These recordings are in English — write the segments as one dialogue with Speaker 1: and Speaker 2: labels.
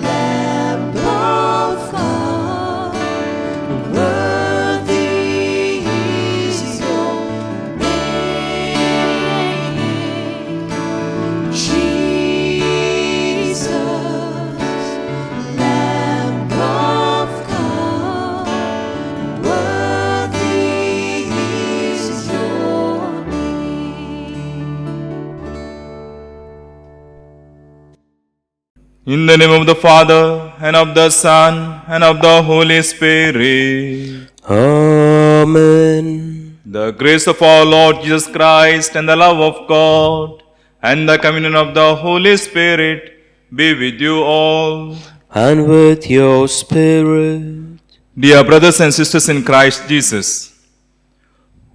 Speaker 1: Lamb of God, worthy is your name. Jesus, Lamb of God, worthy is your name.
Speaker 2: In the name of the Father, and of the Son, and of the Holy Spirit.
Speaker 3: Amen.
Speaker 2: The grace of our Lord Jesus Christ, and the love of God, and the communion of the Holy Spirit be with you all.
Speaker 3: And with your spirit.
Speaker 2: Dear brothers and sisters in Christ Jesus,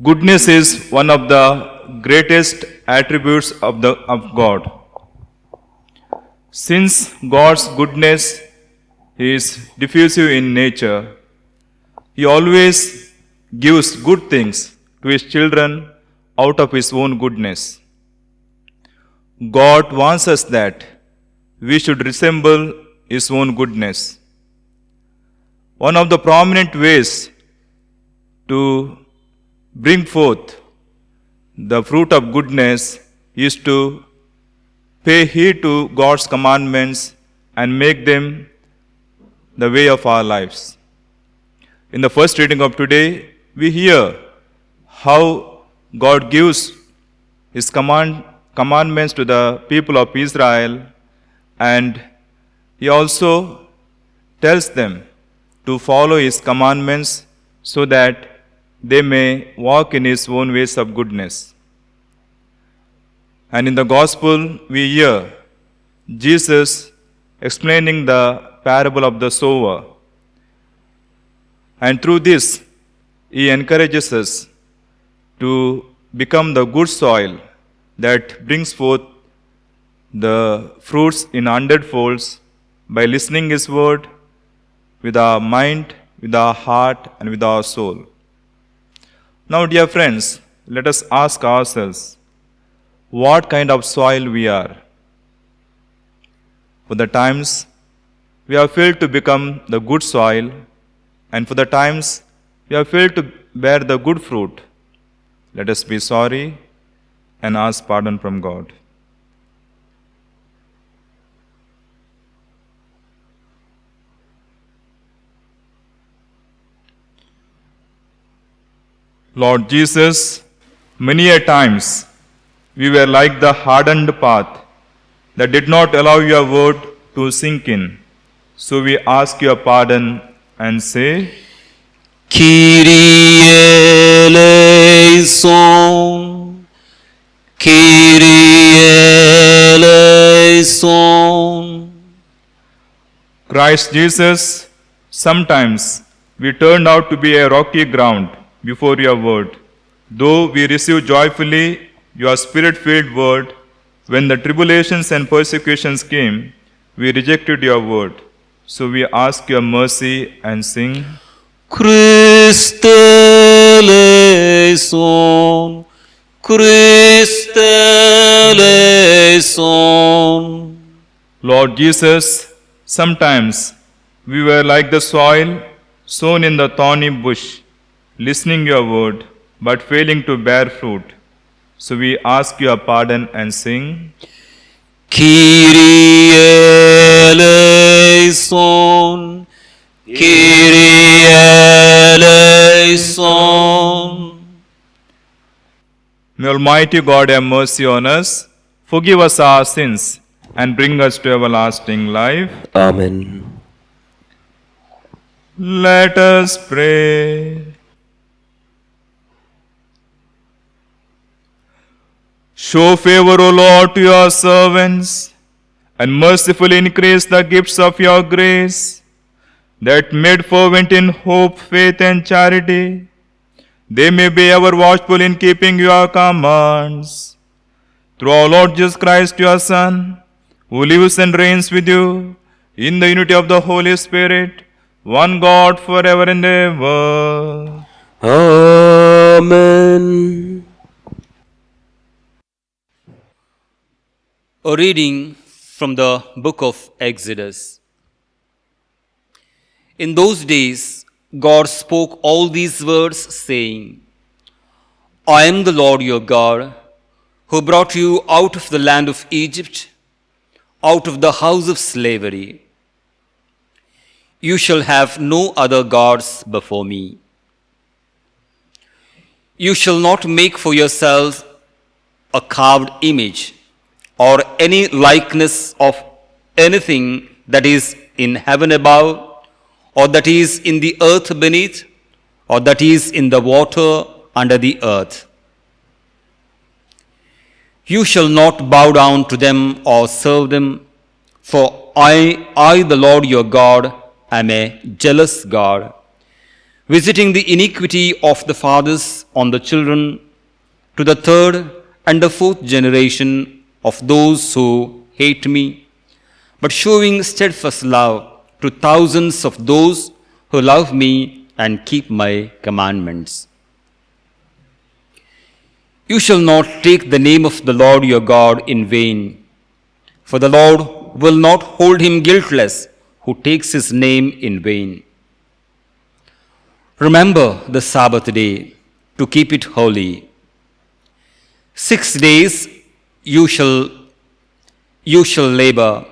Speaker 2: goodness is one of the greatest attributes of God. Since God's goodness is diffusive in nature, He always gives good things to His children out of His own goodness. God wants us that we should resemble His own goodness. One of the prominent ways to bring forth the fruit of goodness is to pay heed to God's commandments and make them the way of our lives. In the first reading of today, we hear how God gives His commandments to the people of Israel, and He also tells them to follow His commandments so that they may walk in His own ways of goodness. And in the Gospel, we hear Jesus explaining the parable of the sower. And through this, He encourages us to become the good soil that brings forth the fruits in 100-folds by listening His word with our mind, with our heart, and with our soul. Now, dear friends, let us ask ourselves, what kind of soil we are? For the times we have failed to become the good soil, and for the times we have failed to bear the good fruit, let us be sorry and ask pardon from God. Lord Jesus, many a times we were like the hardened path that did not allow your word to sink in. So we ask your pardon and say,
Speaker 3: Kyrie eleison. Kyrie eleison.
Speaker 2: Christ Jesus, sometimes we turned out to be a rocky ground before your word. Though we receive joyfully your spirit-filled word, when the tribulations and persecutions came, we rejected your word. So we ask your mercy and sing,
Speaker 3: Christe eleison. Christe eleison.
Speaker 2: Lord Jesus, sometimes we were like the soil sown in the thorny bush, listening your word, but failing to bear fruit. So we ask your pardon and sing,
Speaker 3: Kyrie eleison. Kyrie eleison.
Speaker 2: May Almighty God have mercy on us, forgive us our sins, and bring us to everlasting life.
Speaker 3: Amen.
Speaker 2: Let us pray. Show favor, O Lord, to your servants, and mercifully increase the gifts of your grace, that made fervent in hope, faith, and charity, they may be ever watchful in keeping your commands. Through our Lord Jesus Christ, your Son, who lives and reigns with you in the unity of the Holy Spirit, one God forever and ever.
Speaker 3: Amen.
Speaker 4: A reading
Speaker 3: from the book of Exodus. In those days, God spoke all these words, saying, I am the Lord your God, who brought you out of the land of Egypt, out of the house of slavery. You shall have no other gods before me. You shall not make for yourselves a carved image or any likeness of anything that is in heaven above, or that is in the earth beneath, or that is in the water under the earth. You shall not bow down to them or serve them, for I, the Lord your God, am a jealous God, visiting the iniquity of the fathers on the children to the third and the fourth generation of those who hate me, but showing steadfast love to thousands of those who love me and keep my commandments. You shall not take the name of the Lord your God in vain, for the Lord will not hold him guiltless who takes his name in vain. Remember the Sabbath day to keep it holy. 6 days you shall labor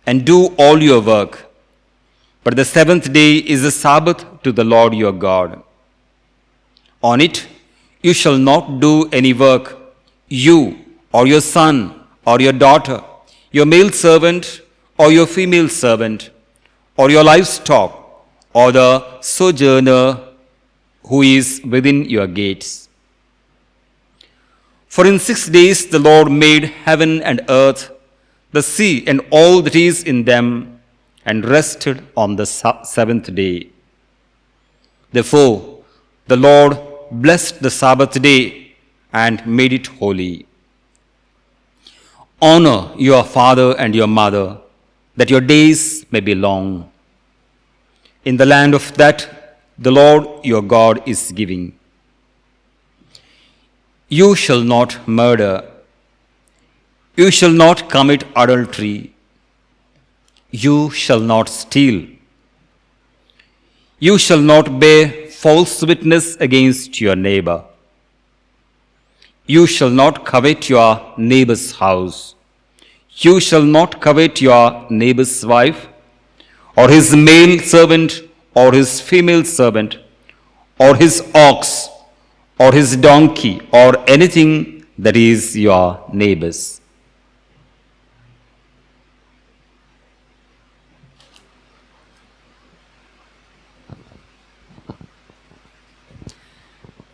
Speaker 3: and do all your work, but the seventh day is a Sabbath to the Lord your God. On it you shall not do any work, you or your son or your daughter, your male servant or your female servant, or your livestock, or the sojourner who is within your gates. For in 6 days the Lord made heaven and earth, the sea and all that is in them, and rested on the seventh day. Therefore the Lord blessed the Sabbath day and made it holy. Honor your father and your mother, that your days may be long in the land of that the Lord your God is giving. You shall not murder. You shall not commit adultery. You shall not steal. You shall not bear false witness against your neighbor. You shall not covet your neighbor's house. You shall not covet your neighbor's wife, or his male servant, or his female servant, or his ox, or his donkey, or anything that is your neighbor's.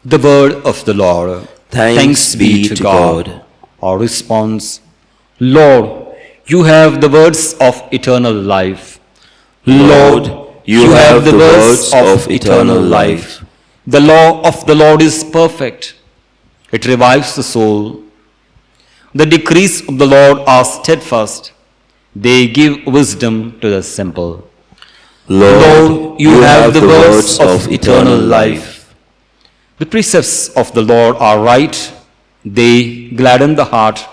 Speaker 3: The word of the Lord.
Speaker 4: Thanks be to God.
Speaker 3: Our response, Lord, you have the words of eternal life.
Speaker 4: Lord, you have the words of eternal life.
Speaker 3: The law of the Lord is perfect. It revives the soul. The decrees of the Lord are steadfast. They give wisdom to the simple.
Speaker 4: Lord, you have the words of eternal life.
Speaker 3: The precepts of the Lord are right. They gladden the heart.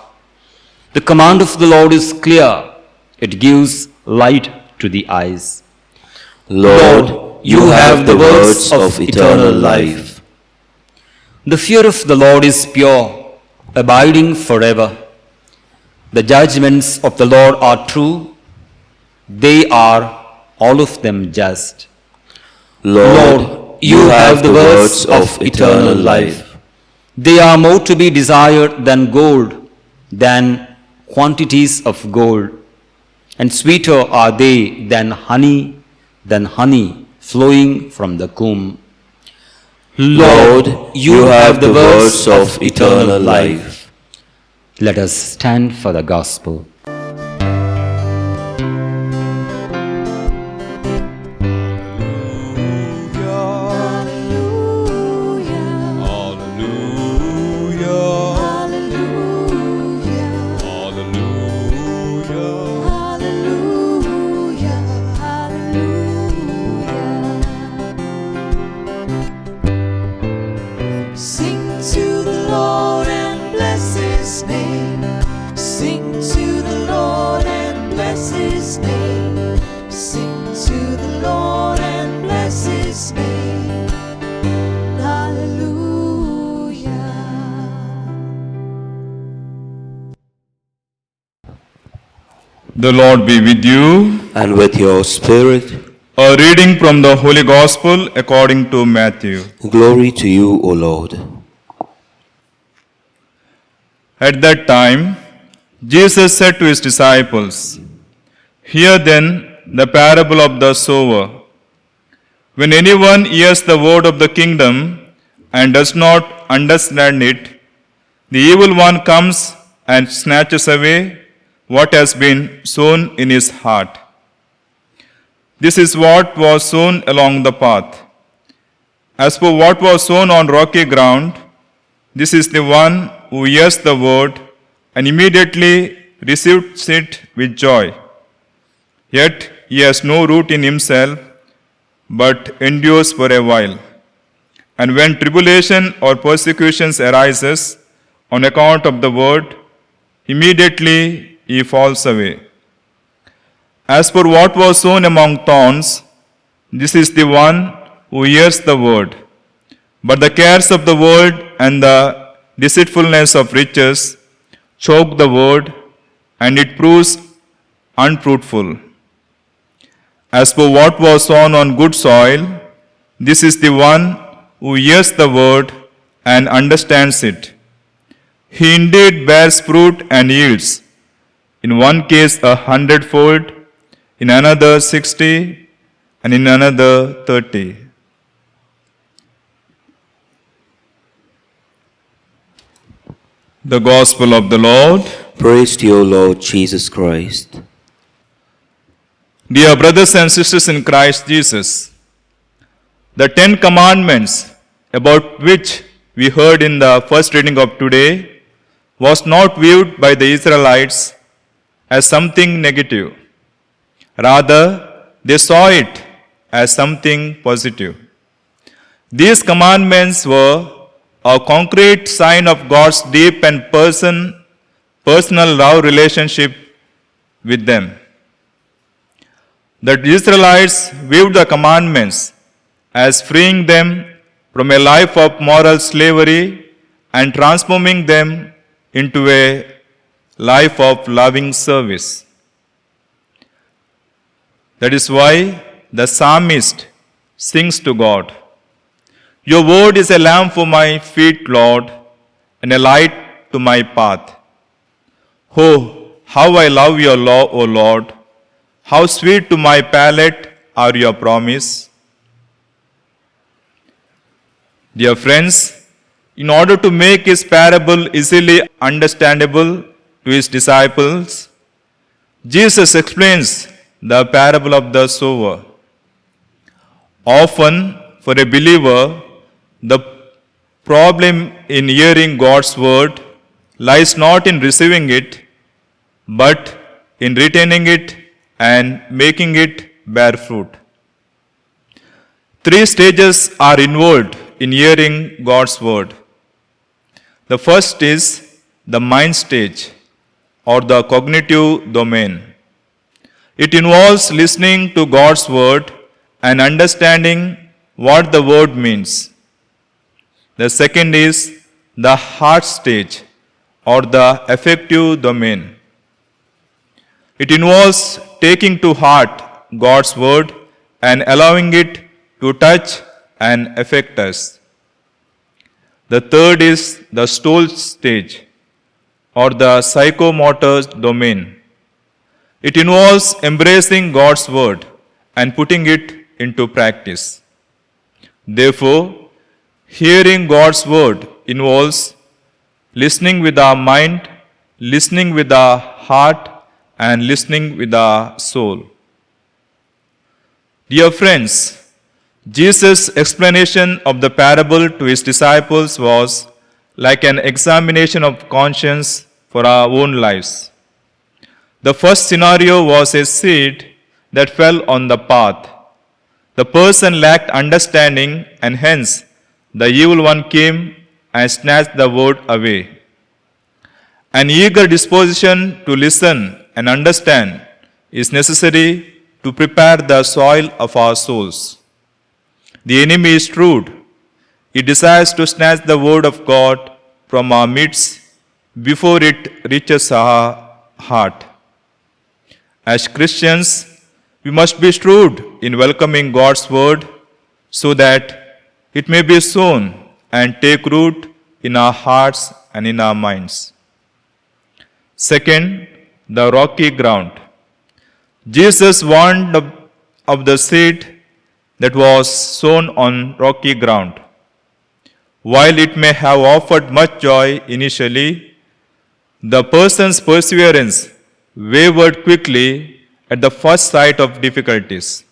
Speaker 3: The command of the Lord is clear. It gives light to the eyes.
Speaker 4: Lord, you have the words of eternal life.
Speaker 3: The fear of the Lord is pure, abiding forever. The judgments of the Lord are true. They are all of them just.
Speaker 4: Lord, you have the words of eternal life.
Speaker 3: They are more to be desired than gold, than quantities of gold. And sweeter are they than honey flowing from the comb.
Speaker 4: Lord, you have the words of eternal life.
Speaker 3: Let us stand for the gospel.
Speaker 1: Sing to the Lord and bless his name. Sing to the His name. Sing to the Lord and bless His name. Hallelujah.
Speaker 2: The Lord be with you.
Speaker 4: And with your spirit,
Speaker 2: A reading from the Holy Gospel according to Matthew.
Speaker 4: glory to you, O Lord.
Speaker 2: At that time, Jesus said to his disciples, Hear then the parable of the sower. When anyone hears the word of the kingdom and does not understand it, the evil one comes and snatches away what has been sown in his heart. This is what was sown along the path. As for what was sown on rocky ground, this is the one who hears the word and immediately receives it with joy. Yet he has no root in himself, but endures for a while. And when tribulation or persecutions arises on account of the word, immediately he falls away. As for what was sown among thorns, this is the one who hears the word. But the cares of the world and the deceitfulness of riches choke the word, and it proves unfruitful. As for what was sown on good soil, this is the one who hears the word and understands it. He indeed bears fruit and yields, in one case 100-fold, in another 60, and in another 30. The Gospel of the Lord.
Speaker 4: Praise to you, Lord Jesus Christ.
Speaker 2: Dear brothers and sisters in Christ Jesus, the 10 commandments about which we heard in the first reading of today was not viewed by the Israelites as something negative. Rather, they saw it as something positive. These commandments were a concrete sign of God's deep and personal love relationship with them. The Israelites viewed the commandments as freeing them from a life of moral slavery and transforming them into a life of loving service. That is why the psalmist sings to God, Your word is a lamp for my feet, Lord, and a light to my path. Oh, how I love your law, O Lord. How sweet to my palate are your promise. Dear friends, in order to make his parable easily understandable to his disciples, Jesus explains the parable of the sower. Often, for a believer, the problem in hearing God's word lies not in receiving it, but in retaining it and making it bear fruit. 3 stages are involved in hearing God's word. The first is the mind stage or the cognitive domain. It involves listening to God's word and understanding what the word means. The second is the heart stage or the affective domain. It involves taking to heart God's word and allowing it to touch and affect us. The third is the soul stage or the psychomotor domain. It involves embracing God's word and putting it into practice. Therefore, hearing God's word involves listening with our mind, listening with our heart, and listening with our soul. Dear friends, Jesus' explanation of the parable to his disciples was like an examination of conscience for our own lives. The first scenario was a seed that fell on the path. The person lacked understanding, and hence the evil one came and snatched the word away. An eager disposition to listen and understand is necessary to prepare the soil of our souls. The enemy is shrewd. He desires to snatch the word of God from our midst before it reaches our heart. As Christians, we must be shrewd in welcoming God's word so that it may be sown and take root in our hearts and in our minds. Second, the rocky ground. Jesus warned of the seed that was sown on rocky ground. While it may have offered much joy initially, the person's perseverance wavered quickly at the first sight of difficulties.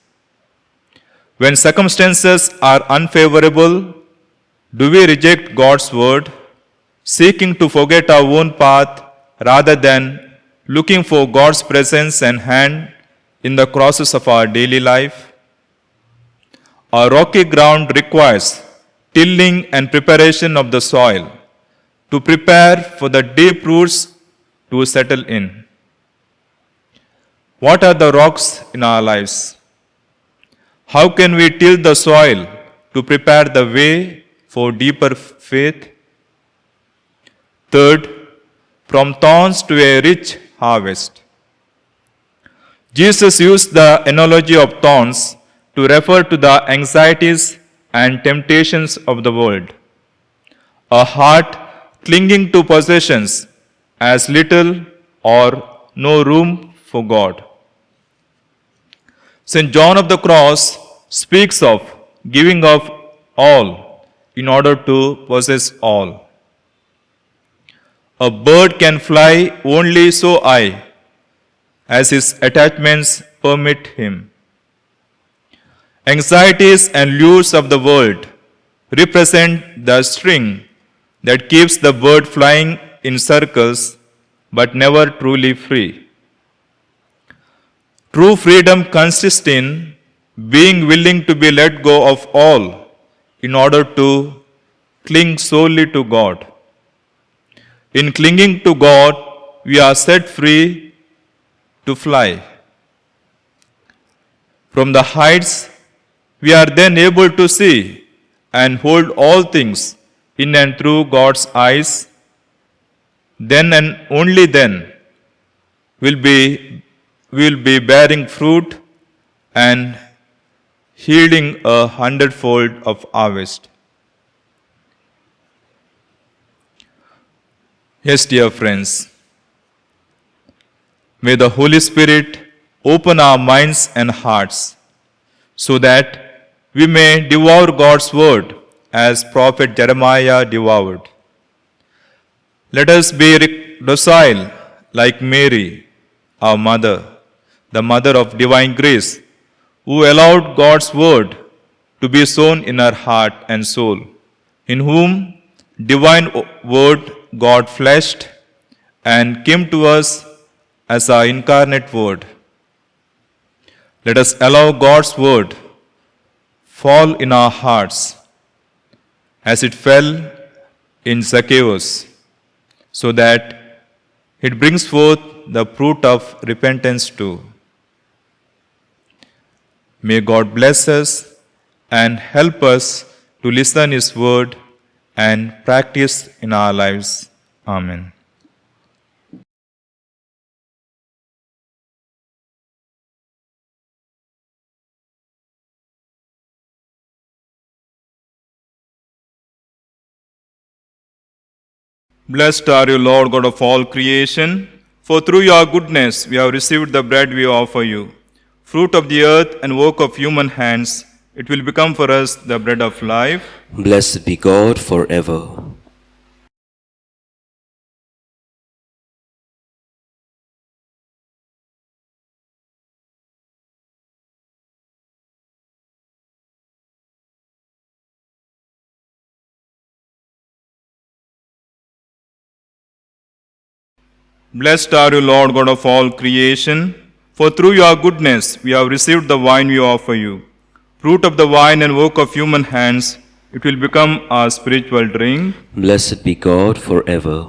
Speaker 2: When circumstances are unfavorable, do we reject God's word, seeking to forget our own path rather than looking for God's presence and hand in the crosses of our daily life? Our rocky ground requires tilling and preparation of the soil to prepare for the deep roots to settle in. What are the rocks in our lives? How can we till the soil to prepare the way for deeper faith? Third, from thorns to a rich harvest. Jesus used the analogy of thorns to refer to the anxieties and temptations of the world. A heart clinging to possessions has little or no room for God. St. John of the Cross speaks of giving up all in order to possess all. A bird can fly only so high as his attachments permit him. Anxieties and lures of the world represent the string that keeps the bird flying in circles but never truly free. True freedom consists in being willing to be let go of all in order to cling solely to God. In clinging to God, we are set free to fly. From the heights, we are then able to see and hold all things in and through God's eyes. Then and only then will be bearing fruit and yielding 100-fold of harvest. Yes, dear friends, may the Holy Spirit open our minds and hearts so that we may devour God's word as prophet Jeremiah devoured. Let us be docile like Mary, our mother, the mother of divine grace, who allowed God's word to be sown in her heart and soul, in whom divine word God fleshed and came to us as our incarnate word. Let us allow God's word fall in our hearts as it fell in Zacchaeus, so that it brings forth the fruit of repentance too. May God bless us and help us to listen His word and practice in our lives. Amen. Blessed are you, Lord God of all creation, for through your goodness we have received the bread we offer you. Fruit of the earth and work of human hands, it will become for us the bread of life.
Speaker 4: Blessed be God forever.
Speaker 2: Blessed are you, Lord God of all creation, for through your goodness we have received the wine we offer you. Fruit of the vine and work of human hands, it will become our spiritual drink.
Speaker 4: Blessed be God forever.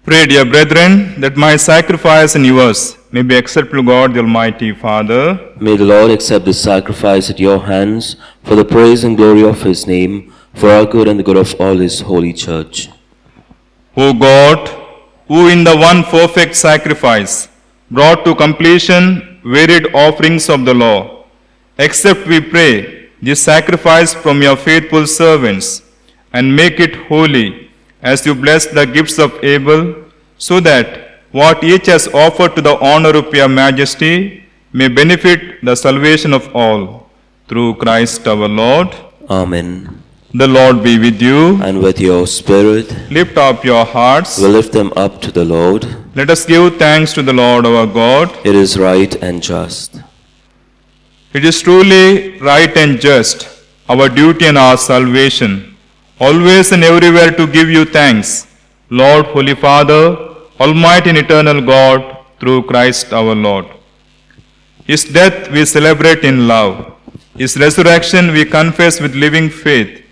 Speaker 2: Pray, dear brethren, that my sacrifice and yours may be acceptable to God the Almighty Father.
Speaker 4: May the Lord accept this sacrifice at your hands for the praise and glory of his name, for our good and the good of all his holy church.
Speaker 2: O God, who in the one perfect sacrifice brought to completion varied offerings of the law, accept, we pray, this sacrifice from your faithful servants, and make it holy as you bless the gifts of Abel, so that what each has offered to the honor of your majesty may benefit the salvation of all. Through Christ our Lord.
Speaker 4: Amen.
Speaker 2: The Lord be with you.
Speaker 4: And with your spirit,
Speaker 2: Lift up your hearts.
Speaker 4: we lift them up to the Lord.
Speaker 2: Let us give thanks to the Lord our God.
Speaker 4: It is right and just.
Speaker 2: It is truly right and just, our duty and our salvation, always and everywhere to give you thanks, Lord, Holy Father, Almighty and eternal God, through Christ our Lord. His death we celebrate in love. His resurrection we confess with living faith.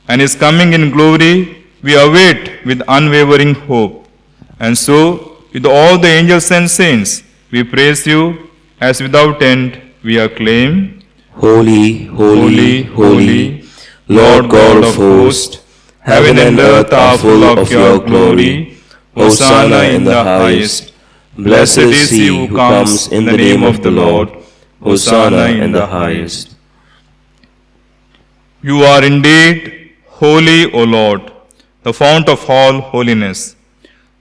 Speaker 2: And his coming in glory we await with unwavering hope. And so, with all the angels and saints, we praise you, as without end we acclaim.
Speaker 4: Holy, holy, holy, Lord God of hosts, heaven and earth are full of your glory. Hosanna in the highest. Blessed is he who comes in the name of the Lord. Hosanna in the highest.
Speaker 2: You are indeed holy, O Lord, the fount of all holiness.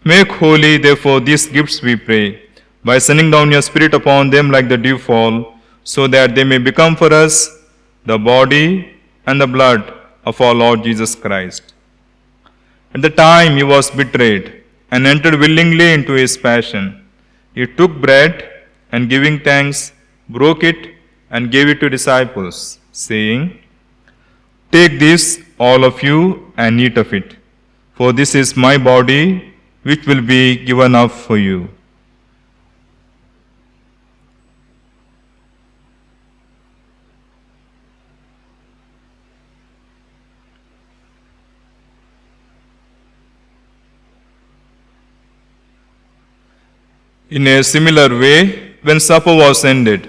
Speaker 2: Make holy, therefore, these gifts, we pray, by sending down your Spirit upon them like the dewfall, so that they may become for us the body and the blood of our Lord Jesus Christ. At the time he was betrayed and entered willingly into his passion, he took bread and, giving thanks, broke it and gave it to disciples, saying, "Take this, all of you, and eat of it, for this is my body, which will be given up for you." In a similar way, when supper was ended,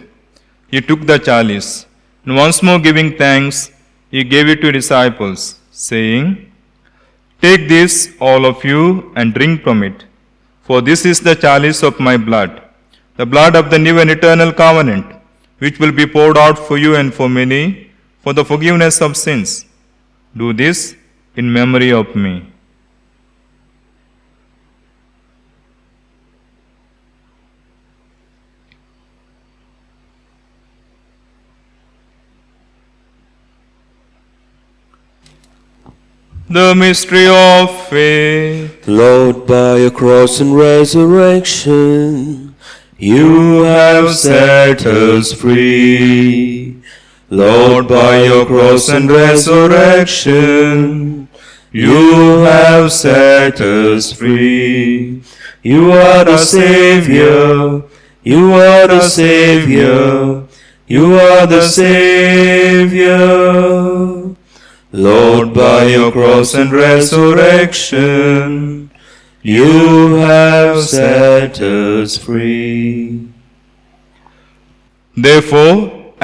Speaker 2: he took the chalice, and once more giving thanks, he gave it to his disciples, saying, "Take this, all of you, and drink from it, for this is the chalice of my blood, the blood of the new and eternal covenant, which will be poured out for you and for many, for the forgiveness of sins. Do this in memory of me." The mystery of faith.
Speaker 4: Lord, by your cross and resurrection, you have set us free. Lord, by your cross and resurrection, you have set us free. You are the Savior, you are the Savior, you are the Savior. Lord, by your cross and resurrection, you have set us free.
Speaker 2: Therefore,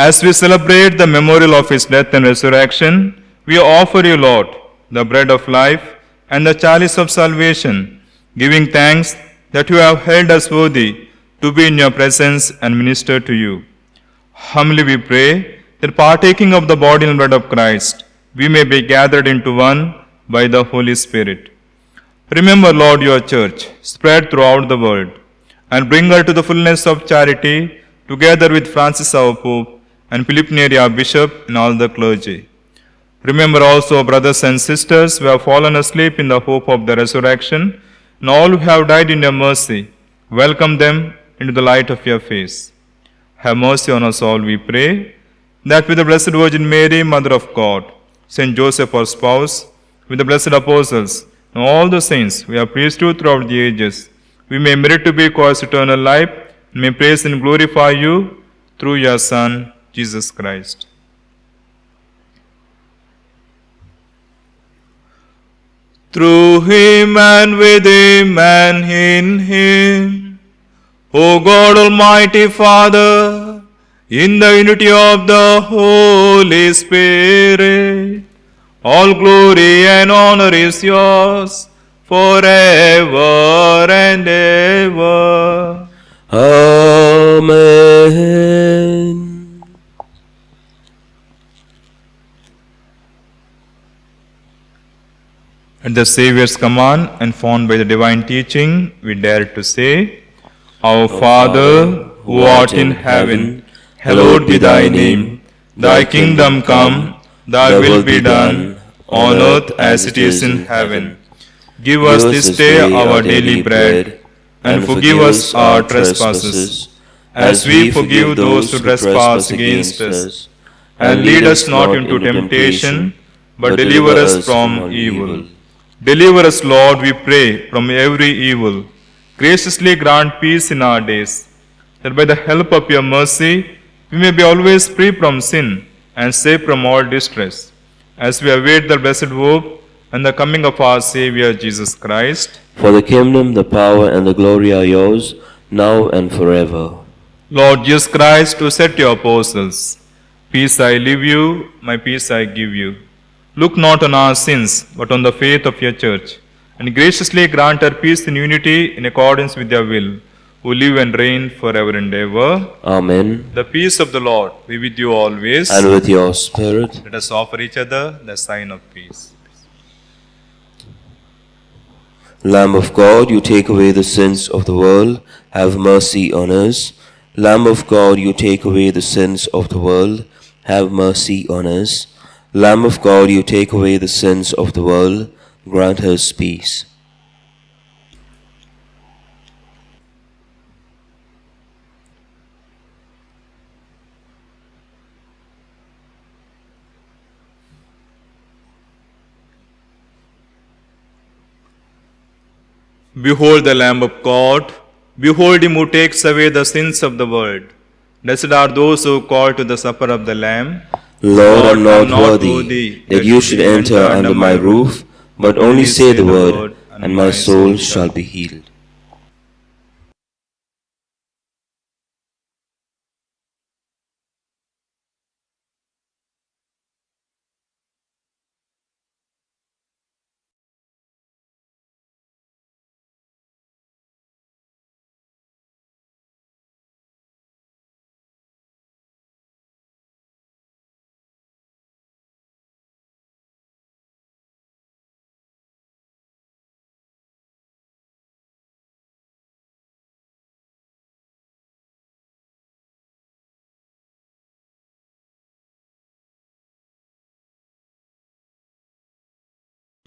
Speaker 2: as we celebrate the memorial of his death and resurrection, we offer you, Lord, the bread of life and the chalice of salvation, giving thanks that you have held us worthy to be in your presence and minister to you. Humbly we pray that, partaking of the body and blood of Christ, we may be gathered into one by the Holy Spirit. Remember, Lord, your church, spread throughout the world, and bring her to the fullness of charity, together with Francis our Pope, and Philip Neri our Bishop, and all the clergy. Remember also our brothers and sisters who have fallen asleep in the hope of the resurrection, and all who have died in your mercy. Welcome them into the light of your face. Have mercy on us all, we pray, that with the Blessed Virgin Mary, Mother of God, Saint Joseph, our spouse, with the blessed apostles, and all the saints we have praised you throughout the ages, we may merit to be called eternal life, and may praise and glorify you through your Son, Jesus Christ. through him and with him and in him. O God Almighty Father, in the unity of the Holy Spirit, all glory and honor is yours forever and ever.
Speaker 4: Amen.
Speaker 2: At the Saviour's command and formed by the divine teaching, we dare to say, Our Father, who art in heaven, hallowed be thy name. Thy kingdom come, thy will be done, on earth as it is in heaven. Give us this day our daily bread, and forgive us our trespasses, as we forgive those who trespass against us. And lead us not into temptation, but deliver us from evil. Deliver us, Lord, we pray, from every evil. Graciously grant peace in our days, that by the help of your mercy, we may be always free from sin and safe from all distress, as we await the blessed hope and the coming of our Saviour Jesus Christ.
Speaker 4: For the kingdom, the power, and the glory are yours, now and forever.
Speaker 2: Lord Jesus Christ, who said to your apostles, Peace I leave you, my peace I give you. Look not on our sins, but on the faith of your church, and graciously grant her peace and unity in accordance with your will, who live and reign forever and ever.
Speaker 4: Amen.
Speaker 2: The peace of the Lord be with you always.
Speaker 4: And with your spirit.
Speaker 2: Let us offer each other the sign of peace.
Speaker 4: Lamb of God, you take away the sins of the world, have mercy on us. Lamb of God, you take away the sins of the world, have mercy on us. Lamb of God, you take away the sins of the world, grant us peace.
Speaker 2: Behold the Lamb of God. Behold him who takes away the sins of the world. Blessed are those who call to the supper of the Lamb.
Speaker 4: Lord, I am not worthy that you should enter under my roof, but only say the word, and my soul shall be healed.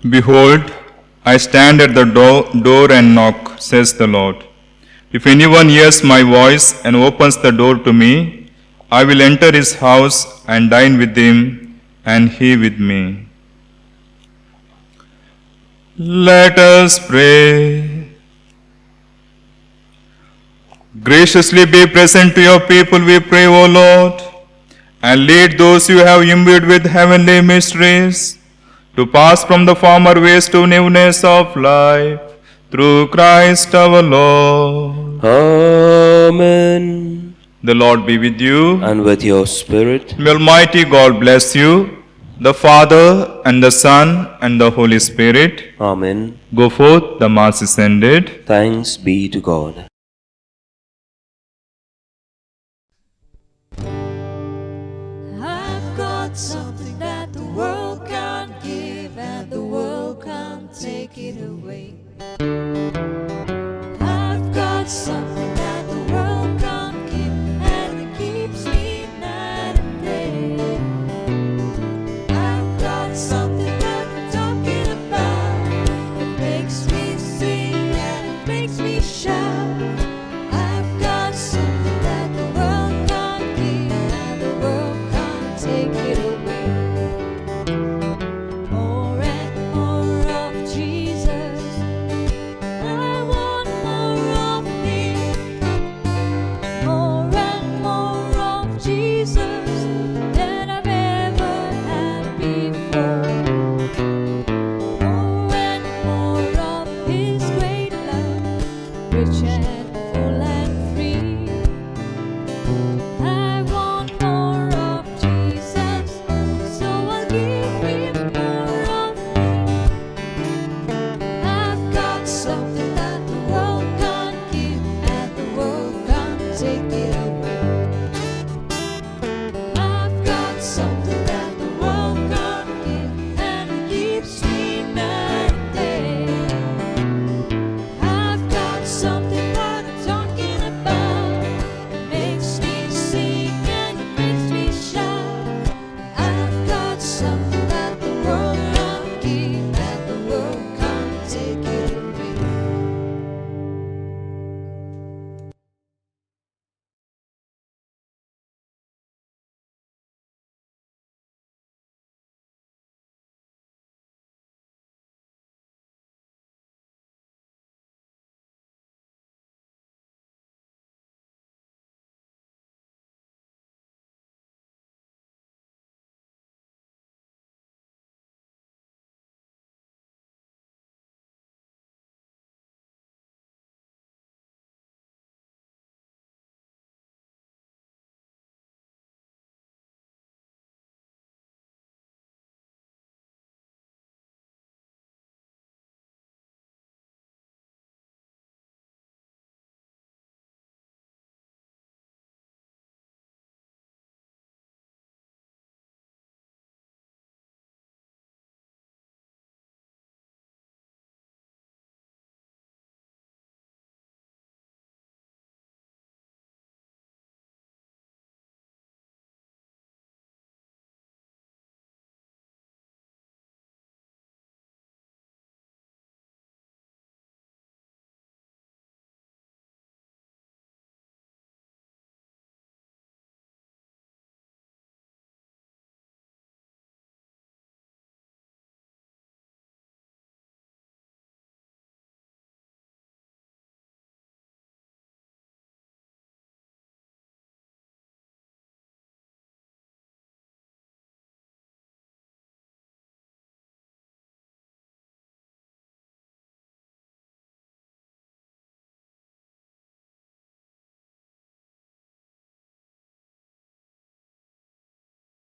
Speaker 2: Behold, I stand at the door and knock, says the Lord. If anyone hears my voice and opens the door to me, I will enter his house and dine with him, and he with me. Let us pray. Graciously be present to your people, we pray, O Lord, and lead those you have imbued with heavenly mysteries to pass from the former ways to newness of life, through Christ our Lord.
Speaker 4: Amen.
Speaker 2: The Lord be with you.
Speaker 4: And with your spirit.
Speaker 2: May Almighty God bless you, the Father, and the Son, and the Holy Spirit.
Speaker 4: Amen.
Speaker 2: Go forth, the Mass is ended.
Speaker 4: Thanks be to God.
Speaker 1: I've got something that the world can't give, and the world can't take it away.